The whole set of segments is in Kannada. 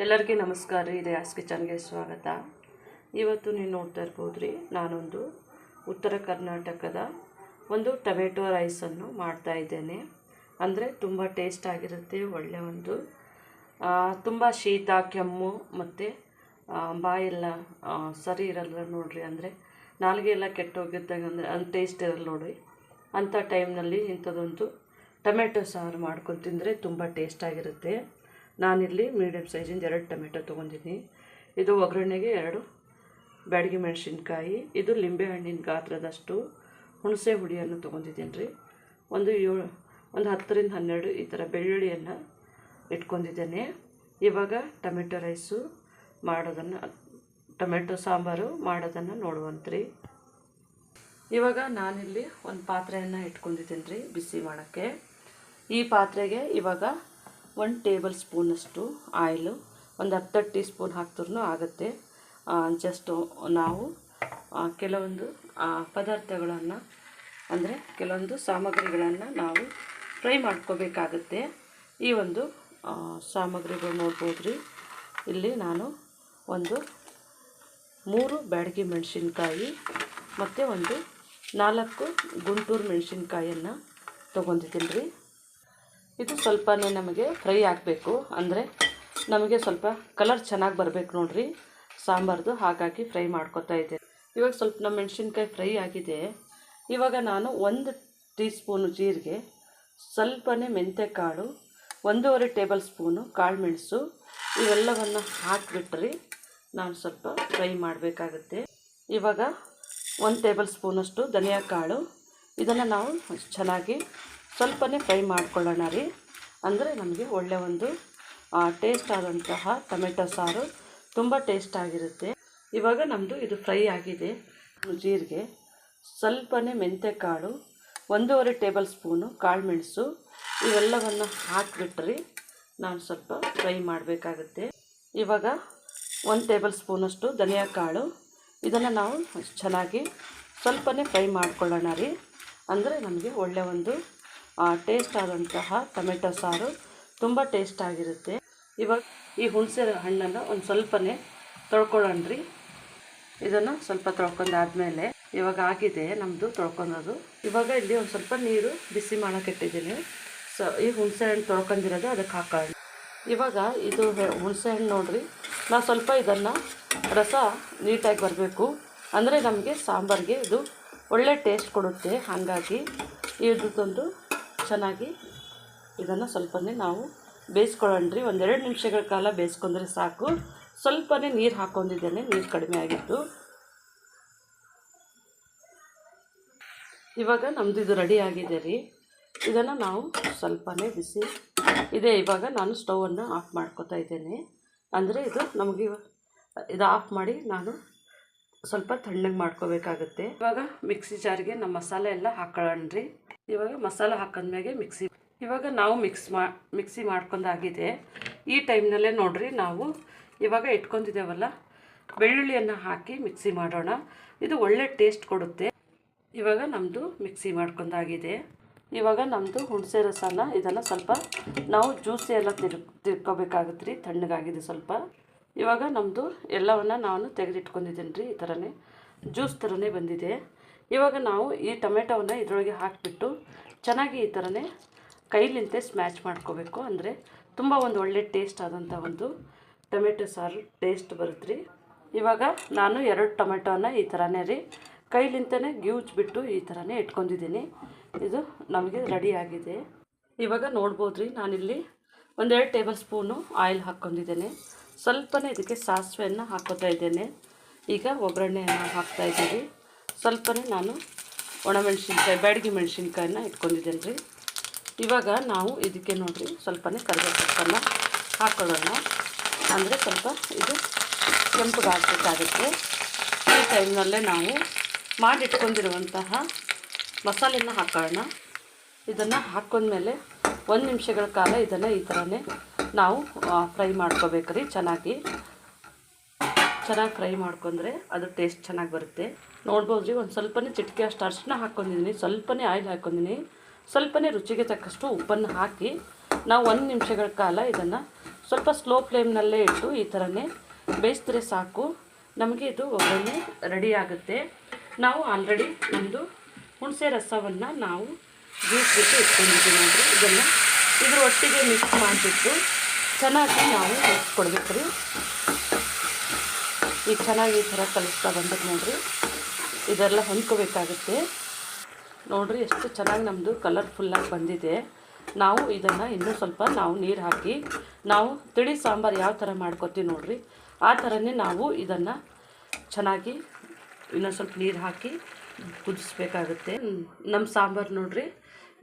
ಎಲ್ಲರಿಗೂ ನಮಸ್ಕಾರ ರೀ. ರಿಯಾಸ್ ಕಿಚನ್ಗೆ ಸ್ವಾಗತ. ಇವತ್ತು ನೀವು ನೋಡ್ತಾ ಇರ್ಬೋದು ರೀ, ನಾನೊಂದು ಉತ್ತರ ಕರ್ನಾಟಕದ ಒಂದು ಟೊಮೆಟೊ ರೈಸನ್ನು ಮಾಡ್ತಾ ಇದ್ದೇನೆ. ಅಂದರೆ ತುಂಬ ಟೇಸ್ಟ್ ಆಗಿರುತ್ತೆ. ಒಳ್ಳೆ ಒಂದು ತುಂಬ ಶೀತ ಕೆಮ್ಮು ಮತ್ತು ಬಾಯೆಲ್ಲ ಸರಿ ಇರಲ್ಲ ನೋಡ್ರಿ. ಅಂದರೆ ನಾಲಿಗೆ ಎಲ್ಲ ಕೆಟ್ಟೋಗಿದ್ದಾಗ ಅಂದರೆ ಅದು ಟೇಸ್ಟ್ ಇರಲ್ಲ ನೋಡಿರಿ. ಅಂಥ ಟೈಮ್ನಲ್ಲಿ ಇಂಥದ್ದೊಂದು ಟೊಮೆಟೊ ಸಾರು ಮಾಡ್ಕೊಂಡು ತಿಂದರೆ ತುಂಬ ಟೇಸ್ಟಾಗಿರುತ್ತೆ. ನಾನಿಲ್ಲಿ ಮೀಡಿಯಮ್ ಸೈಜಿಂದ 2 ಟೊಮೆಟೊ ತೊಗೊಂಡಿದ್ದೀನಿ. ಇದು ಒಗ್ಗರಣೆಗೆ 2 ಬ್ಯಾಡಗಿ ಮೆಣಸಿನ್ಕಾಯಿ, ಇದು ಲಿಂಬೆ ಹಣ್ಣಿನ ಗಾತ್ರದಷ್ಟು ಹುಣಸೆ ಹುಡಿಯನ್ನು ತೊಗೊಂಡಿದ್ದೀನಿ ರೀ. ಒಂದು 10ರಿಂದ 12 ಈ ಥರ ಬೆಳ್ಳುಳ್ಳಿಯನ್ನು ಇಟ್ಕೊಂಡಿದ್ದೇನೆ. ಇವಾಗ ಟೊಮೆಟೊ ರೈಸು ಮಾಡೋದನ್ನು, ಟೊಮೆಟೊ ಸಾಂಬಾರು ಮಾಡೋದನ್ನು ನೋಡುವಂತ್ರಿ. ಇವಾಗ ನಾನಿಲ್ಲಿ ಒಂದು ಪಾತ್ರೆಯನ್ನು ಇಟ್ಕೊಂಡಿದ್ದೀನಿ ರೀ ಬಿಸಿ ಮಾಡೋಕ್ಕೆ. ಈ ಪಾತ್ರೆಗೆ ಇವಾಗ 1 ಟೇಬಲ್ ಸ್ಪೂನಷ್ಟು ಆಯಿಲು, ಒಂದು 10 ಟೀ ಸ್ಪೂನ್ ಹಾಕಿದ್ರೂ ಆಗುತ್ತೆ. ಜಸ್ಟು ನಾವು ಕೆಲವೊಂದು ಪದಾರ್ಥಗಳನ್ನು ಅಂದರೆ ಕೆಲವೊಂದು ಸಾಮಗ್ರಿಗಳನ್ನು ನಾವು ಫ್ರೈ ಮಾಡ್ಕೋಬೇಕಾಗುತ್ತೆ. ಈ ಒಂದು ಸಾಮಗ್ರಿಗಳು ನೋಡ್ಬೋದು ರೀ. ಇಲ್ಲಿ ನಾನು ಒಂದು 3 ಬ್ಯಾಡಗಿ ಮೆಣಸಿನ್ಕಾಯಿ ಮತ್ತು ಒಂದು 4 ಗುಂಟೂರು ಮೆಣಸಿನ್ಕಾಯನ್ನು ತೊಗೊಂಡಿದ್ದೀನಿ ರೀ. ಇದು ಸ್ವಲ್ಪನೇ ನಮಗೆ ಫ್ರೈ ಆಗಬೇಕು, ಅಂದರೆ ನಮಗೆ ಸ್ವಲ್ಪ ಕಲರ್ ಚೆನ್ನಾಗಿ ಬರಬೇಕು ನೋಡಿರಿ ಸಾಂಬಾರ್ದು, ಹಾಗಾಗಿ ಫ್ರೈ ಮಾಡ್ಕೊತಾ ಇದ್ದೆ. ಇವಾಗ ಸ್ವಲ್ಪ ನಮ್ಮ ಮೆಣಸಿನ್ಕಾಯಿ ಫ್ರೈ ಆಗಿದೆ. ಇವಾಗ ನಾನು 1 ಟೀ ಸ್ಪೂನು ಜೀರಿಗೆ, ಸ್ವಲ್ಪನೇ ಮೆಂತ್ಯಕಾಳು, 1.5 ಟೇಬಲ್ ಸ್ಪೂನು ಕಾಳು ಮೆಣಸು ಇವೆಲ್ಲವನ್ನು ಹಾಕಿಬಿಟ್ರಿ ನಾನು ಸ್ವಲ್ಪ ಫ್ರೈ ಮಾಡಬೇಕಾಗುತ್ತೆ. ಇವಾಗ 1 ಟೇಬಲ್ ಸ್ಪೂನಷ್ಟು ಧನಿಯಾ ಕಾಳು, ಇದನ್ನು ನಾವು ಚೆನ್ನಾಗಿ ಸ್ವಲ್ಪನೇ ಫ್ರೈ ಮಾಡ್ಕೊಳ್ಳೋಣ ರೀ. ಅಂದರೆ ನಮಗೆ ಒಳ್ಳೆಯ ಒಂದು ಟೇಸ್ಟ್ ಆದಂತಹ ಟೊಮೆಟೊ ಸಾರು ತುಂಬ ಟೇಸ್ಟ್ ಆಗಿರುತ್ತೆ. ಇವಾಗ ನಮ್ಮದು ಇದು ಫ್ರೈ ಆಗಿದೆ. ಜೀರಿಗೆ, ಸ್ವಲ್ಪನೇ ಮೆಂತ್ಯಕಾಳು, 1.5 ಟೇಬಲ್ ಸ್ಪೂನು ಕಾಳು ಮೆಣಸು ಇವೆಲ್ಲವನ್ನು ಹಾಕಿಬಿಟ್ರಿ ನಾನು ಸ್ವಲ್ಪ ಫ್ರೈ ಮಾಡಬೇಕಾಗುತ್ತೆ. ಇವಾಗ 1 ಟೇಬಲ್ ಸ್ಪೂನಷ್ಟು ಧನಿಯಾ ಕಾಳು, ಇದನ್ನು ನಾವು ಚೆನ್ನಾಗಿ ಸ್ವಲ್ಪನೇ ಫ್ರೈ ಮಾಡ್ಕೊಳ್ಳೋಣ ರೀ. ಅಂದರೆ ನಮಗೆ ಒಳ್ಳೆಯ ಒಂದು ಟೇಸ್ಟ್ ಆದಂತಹ ಟೊಮೆಟೊ ಸಾರು ತುಂಬ ಟೇಸ್ಟ್ ಆಗಿರುತ್ತೆ. ಇವಾಗ ಈ ಹುಣಸೆ ಹಣ್ಣನ್ನು ಒಂದು ಸ್ವಲ್ಪನೇ ತೊಳ್ಕೊಳ್ಳೋಣ ರೀ. ಇದನ್ನು ಸ್ವಲ್ಪ ತೊಳ್ಕೊಂಡಾದ್ಮೇಲೆ ಇವಾಗ ಆಗಿದೆ ನಮ್ಮದು ತೊಳ್ಕೊಳೋದು. ಇವಾಗ ಇಲ್ಲಿ ಒಂದು ಸ್ವಲ್ಪ ನೀರು ಬಿಸಿ ಮಾಡೋಕೆ ಇಟ್ಟಿದ್ದೀನಿ. ಈ ಹುಣಸೆ ಹಣ್ಣು ತೊಳ್ಕೊಂಡಿರೋದು ಅದಕ್ಕೆ ಹಾಕೋಣ. ಇವಾಗ ಇದು ಹುಣಸೆ ಹಣ್ಣು ನೋಡಿರಿ, ನಾವು ಸ್ವಲ್ಪ ಇದನ್ನು ರಸ ನೀಟಾಗಿ ಬರಬೇಕು, ಅಂದರೆ ನಮಗೆ ಸಾಂಬಾರಿಗೆ ಇದು ಒಳ್ಳೆ ಟೇಸ್ಟ್ ಕೊಡುತ್ತೆ. ಹಾಗಾಗಿ ಇದೊಂದು ಚೆನ್ನಾಗಿ ಇದನ್ನು ಸ್ವಲ್ಪನೇ ನಾವು ಬೇಯಿಸ್ಕೊಳ್ಳೋಣ ರೀ. 1-2 ನಿಮಿಷಗಳ ಕಾಲ ಬೇಯಿಸ್ಕೊಂಡ್ರೆ ಸಾಕು. ಸ್ವಲ್ಪನೇ ನೀರು ಹಾಕ್ಕೊಂಡಿದ್ದೇನೆ, ನೀರು ಕಡಿಮೆ ಆಗಿತ್ತು. ಇವಾಗ ನಮ್ಮದು ಇದು ರೆಡಿ ಆಗಿದೆ ರೀ. ಇದನ್ನು ನಾವು ಸ್ವಲ್ಪನೇ ಬಿಸಿ ಇದೆ. ಇವಾಗ ನಾನು ಸ್ಟವನ್ನು ಆಫ್ ಮಾಡ್ಕೊತಾ ಇದ್ದೇನೆ. ಅಂದರೆ ಇದು ನಮಗೆ ಇದು ಆಫ್ ಮಾಡಿ ನಾನು ಸ್ವಲ್ಪ ತಣ್ಣಗೆ ಮಾಡ್ಕೋಬೇಕಾಗುತ್ತೆ. ಇವಾಗ ಮಿಕ್ಸಿ ಜಾರಿಗೆ ನಮ್ಮ ಮಸಾಲೆ ಎಲ್ಲ ಹಾಕೊಳ್ಳೋಣ ರೀ. ಇವಾಗ ಮಸಾಲೆ ಹಾಕೊಂಡ್ಮೇಲೆ ಇವಾಗ ನಾವು ಮಿಕ್ಸಿ ಮಾಡ್ಕೊಂಡಾಗಿದೆ. ಈ ಟೈಮ್ನಲ್ಲೇ ನೋಡಿರಿ ನಾವು ಇವಾಗ ಇಟ್ಕೊಂಡಿದ್ದೇವಲ್ಲ ಬೆಳ್ಳುಳ್ಳಿಯನ್ನು ಹಾಕಿ ಮಿಕ್ಸಿ ಮಾಡೋಣ. ಇದು ಒಳ್ಳೆ ಟೇಸ್ಟ್ ಕೊಡುತ್ತೆ. ಇವಾಗ ನಮ್ಮದು ಮಿಕ್ಸಿ ಮಾಡ್ಕೊಂಡಾಗಿದೆ. ಇವಾಗ ನಮ್ಮದು ಹುಣಸೆ ರಸನ ಇದನ್ನು ಸ್ವಲ್ಪ ನಾವು ಜ್ಯೂಸಿ ಎಲ್ಲ ತಿರ್ಕೋಬೇಕಾಗುತ್ತೆ ರೀ. ತಣ್ಣಗಾಗಿದೆ ಸ್ವಲ್ಪ. ಇವಾಗ ನಮ್ಮದು ಎಲ್ಲವನ್ನು ನಾನು ತೆಗೆದಿಟ್ಕೊಂಡಿದ್ದೀನಿ ರೀ. ಈ ಥರನೇ ಜ್ಯೂಸ್ ಥರನೇ ಬಂದಿದೆ. ಇವಾಗ ನಾವು ಈ ಟೊಮೆಟೊವನ್ನು ಇದರೊಳಗೆ ಹಾಕಿಬಿಟ್ಟು ಚೆನ್ನಾಗಿ ಈ ಥರನೇ ಕೈಲಿಂತೆ ಸ್ಮ್ಯಾಚ್ ಮಾಡ್ಕೋಬೇಕು. ಅಂದರೆ ತುಂಬ ಒಂದು ಒಳ್ಳೆ ಟೇಸ್ಟ್ ಆದಂಥ ಒಂದು ಟೊಮೆಟೊ ಸಾರು ಟೇಸ್ಟ್ ಬರುತ್ತೆ ರೀ. ಇವಾಗ ನಾನು 2 ಟೊಮೆಟೊನ ಈ ಥರನೇ ರೀ ಕೈಲಿಂತನೇ ಗ್ಯೂಚ್ಬಿಟ್ಟು ಈ ಥರನೇ ಇಟ್ಕೊಂಡಿದ್ದೀನಿ. ಇದು ನಮಗೆ ರೆಡಿ ಆಗಿದೆ. ಇವಾಗ ನೋಡ್ಬೋದು ರೀ, ನಾನಿಲ್ಲಿ 1-2 ಟೇಬಲ್ ಸ್ಪೂನು ಆಯಿಲ್ ಹಾಕ್ಕೊಂಡಿದ್ದೇನೆ. ಸ್ವಲ್ಪನೇ ಇದಕ್ಕೆ ಸಾಸಿವೆಯನ್ನು ಹಾಕೋತಾ ಇದ್ದೇನೆ. ಈಗ ಒಗ್ಗರಣೆಯನ್ನು ಹಾಕ್ತಾಯಿದ್ದೀವಿ. ಸ್ವಲ್ಪನೇ ನಾನು ಒಣಮೆಣಸಿನ್ಕಾಯಿ ಬ್ಯಾಡಗಿ ಮೆಣಸಿನ್ಕಾಯನ್ನ ಇಟ್ಕೊಂಡಿದ್ದೇನೆ ರೀ. ಇವಾಗ ನಾವು ಇದಕ್ಕೆ ನೋಡಿರಿ ಸ್ವಲ್ಪನೇ ಕರಿಬೇವು ಸೊಪ್ಪನ್ನು ಹಾಕೊಳ್ಳೋಣ. ಅಂದರೆ ಸ್ವಲ್ಪ ಇದು ಕೆಂಪಗಾಗಬೇಕಾಗುತ್ತೆ. ಈ ಟೈಮ್ನಲ್ಲೇ ನಾವು ಮಾಡಿಟ್ಕೊಂಡಿರುವಂತಹ ಮಸಾಲೆಯನ್ನು ಹಾಕೋಣ. ಇದನ್ನು ಹಾಕ್ಕೊಂಡ್ಮೇಲೆ 1 ನಿಮಿಷಗಳ ಕಾಲ ಇದನ್ನು ಈ ಥರನೇ ನಾವು ಫ್ರೈ ಮಾಡ್ಕೋಬೇಕು ರೀ. ಚೆನ್ನಾಗಿ ಫ್ರೈ ಮಾಡ್ಕೊಂಡ್ರೆ ಅದು ಟೇಸ್ಟ್ ಚೆನ್ನಾಗಿ ಬರುತ್ತೆ. ನೋಡ್ಬೋದು ರೀ, ಒಂದು ಸ್ವಲ್ಪನೇ ಚಿಟಿಕೆ ಅಷ್ಟು ಅರಿಶಿನ ಹಾಕ್ಕೊಂಡಿದ್ದೀನಿ, ಸ್ವಲ್ಪನೇ ಆಯಿಲ್ ಹಾಕ್ಕೊಂಡಿದ್ದೀನಿ, ಸ್ವಲ್ಪನೇ ರುಚಿಗೆ ತಕ್ಕಷ್ಟು ಉಪ್ಪನ್ನು ಹಾಕಿ ನಾವು 1 ನಿಮಿಷಗಳ ಕಾಲ ಇದನ್ನು ಸ್ವಲ್ಪ ಸ್ಲೋ ಫ್ಲೇಮ್ನಲ್ಲೇ ಇಟ್ಟು ಈ ಥರನೇ ಬೇಯಿಸಿದ್ರೆ ಸಾಕು, ನಮಗೆ ಇದು ಒಗ್ಗರಣೆ ರೆಡಿ ಆಗುತ್ತೆ. ನಾವು ಆಲ್ರೆಡಿ ನಮ್ಮದು ಹುಣಸೆ ರಸವನ್ನು ನಾವು ಜ್ಯೂಸ್ಬಿಟ್ಟು ಇಟ್ಕೊಂಡಿದ್ದೀವಿ ನೋಡಿರಿ. ಇದನ್ನು ಇದ್ರ ಒಟ್ಟಿಗೆ ಮಿಕ್ಸ್ ಮಾಡಿಬಿಟ್ಟು ಚೆನ್ನಾಗಿ ನಾವು ಕೊಡ್ಬೇಕು ರೀ. ಈಗ ಚೆನ್ನಾಗಿ ಈ ಥರ ಕಲಿಸ್ತಾ ಬಂದಿದ್ದು ನೋಡಿರಿ, ಇದೆಲ್ಲ ಹೊಂದ್ಕೋಬೇಕಾಗುತ್ತೆ ನೋಡಿರಿ. ಎಷ್ಟು ಚೆನ್ನಾಗಿ ನಮ್ಮದು ಕಲರ್ಫುಲ್ಲಾಗಿ ಬಂದಿದೆ. ನಾವು ಇದನ್ನು ಇನ್ನೂ ಸ್ವಲ್ಪ ನಾವು ನೀರು ಹಾಕಿ ನಾವು ತಿಳಿ ಸಾಂಬಾರು ಯಾವ ಥರ ಮಾಡ್ಕೊತೀವಿ ನೋಡಿರಿ, ಆ ಥರನೇ ನಾವು ಇದನ್ನು ಚೆನ್ನಾಗಿ ಇನ್ನೊಂದು ಸ್ವಲ್ಪ ನೀರು ಹಾಕಿ ಕುದಿಸ್ಬೇಕಾಗುತ್ತೆ. ನಮ್ಮ ಸಾಂಬಾರು ನೋಡಿರಿ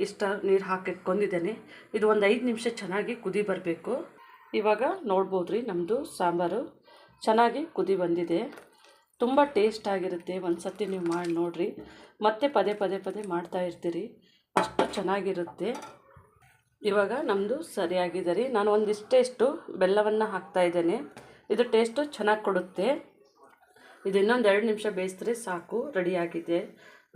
ಇಷ್ಟ ನೀರು ಹಾಕಿ ಇಟ್ಕೊಂಡಿದ್ದೇನೆ. ಇದು ಒಂದು 5 ನಿಮಿಷ ಚೆನ್ನಾಗಿ ಕುದಿ ಬರಬೇಕು. ಇವಾಗ ನೋಡ್ಬೋದು ರೀ, ನಮ್ಮದು ಸಾಂಬಾರು ಚೆನ್ನಾಗಿ ಕುದಿ ಬಂದಿದೆ. ತುಂಬ ಟೇಸ್ಟಾಗಿರುತ್ತೆ. ಒಂದು ಸತಿ ನೀವು ಮಾಡಿ ನೋಡಿರಿ, ಮತ್ತೆ ಪದೇ ಪದೇ ಪದೇ ಮಾಡ್ತಾ ಇರ್ತೀರಿ, ಅಷ್ಟು ಚೆನ್ನಾಗಿರುತ್ತೆ. ಇವಾಗ ನಮ್ಮದು ಸರಿಯಾಗಿದೆ ರೀ. ನಾನು ಒಂದಿಷ್ಟೇಷ್ಟು ಬೆಲ್ಲವನ್ನು ಹಾಕ್ತಾಯಿದ್ದೇನೆ. ಇದು ಟೇಸ್ಟು ಚೆನ್ನಾಗಿ ಕೊಡುತ್ತೆ. ಇದು ಇನ್ನೊಂದು 2 ನಿಮಿಷ ಬೇಯಿಸಿದ್ರೆ ಸಾಕು, ರೆಡಿಯಾಗಿದೆ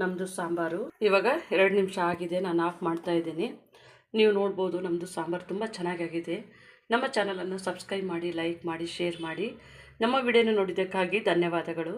ನಮ್ಮದು ಸಾಂಬಾರು. ಇವಾಗ 2 ನಿಮಿಷ ಆಗಿದೆ, ನಾನು ಆಫ್ ಮಾಡ್ತಾಯಿದ್ದೀನಿ. ನೀವು ನೋಡ್ಬೋದು ನಮ್ಮದು ಸಾಂಬಾರು ತುಂಬ ಚೆನ್ನಾಗಾಗಿದೆ. ನಮ್ಮ ಚಾನಲನ್ನು ಸಬ್ಸ್ಕ್ರೈಬ್ ಮಾಡಿ, ಲೈಕ್ ಮಾಡಿ, ಶೇರ್ ಮಾಡಿ. ನಮ್ಮ ವಿಡಿಯೋನ ನೋಡಿದ್ದಕ್ಕಾಗಿ ಧನ್ಯವಾದಗಳು.